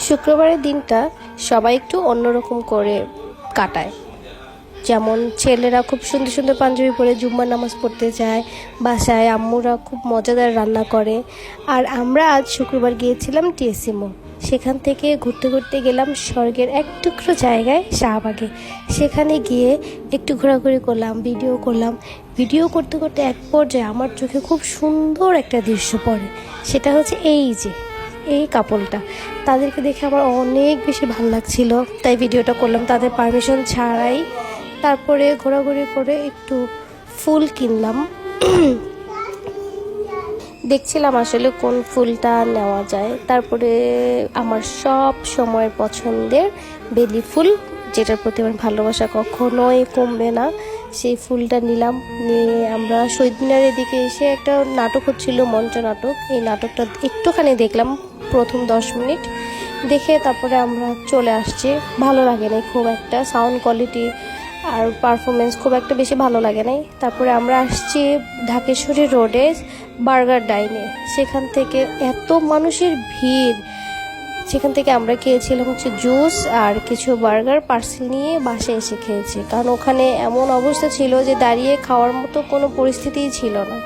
শুক্রবারের দিনটা সবাই একটু অন্যরকম করে কাটায়। যেমন ছেলেরা খুব সুন্দর সুন্দর পাঞ্জাবি পরে জুম্মার নামাজ পড়তে যায়, বাসায় আম্মুরা খুব মজাদার রান্না করে। আর আমরা আজ শুক্রবার গিয়েছিলাম টিএসসি মোড়। সেখান থেকে ঘুরতে ঘুরতে গেলাম স্বর্গের এক টুকরো জায়গায় শাহবাগে। সেখানে গিয়ে একটু ঘোরাঘুরি করলাম, ভিডিও করলাম। ভিডিও করতে করতে এক পর্যায়ে আমার চোখে খুব সুন্দর একটা দৃশ্য পড়ে। সেটা হচ্ছে এই কাপলটা, তাদেরকে দেখে আমার অনেক বেশি ভালো লাগছিল, তাই ভিডিওটা করলাম তাদের পারমিশন ছাড়াই। তারপরে ঘোরাঘুরি করে একটু ফুল কিনলাম। দেখছিলাম আসলে কোন ফুলটা নেওয়া যায়। তারপরে আমার সব সময়ের পছন্দের বেলি ফুল, যেটার প্রতি আমার ভালোবাসা কখনোই কমবে না, সেই ফুলটা নিলাম। নিয়ে আমরা শহীদ মিনারের দিকে এসে একটা নাটক হচ্ছিল, মঞ্চ নাটক। এই নাটকটা একটুখানি দেখলাম, প্রথম 10 মিনিট দেখে তারপরে আমরা চলে আসছি। ভালো লাগে নাই খুব একটা, সাউন্ড কোয়ালিটি আর পারফরমেন্স খুব একটা বেশি ভালো লাগে নাই। তারপরে আমরা আসছি ঢাকেশ্বরী রোডে বার্গার ডাইনে। সেখান থেকে এত মানুষের ভিড়, সেখান থেকে আমরা খেয়েছিলাম হচ্ছে জুস আর কিছু বার্গার পার্সেল নিয়ে বাসায় এসে খেয়েছি, কারণ ওখানে এমন অবস্থা ছিল যে দাঁড়িয়ে খাওয়ার মতো কোনো পরিস্থিতিই ছিল না।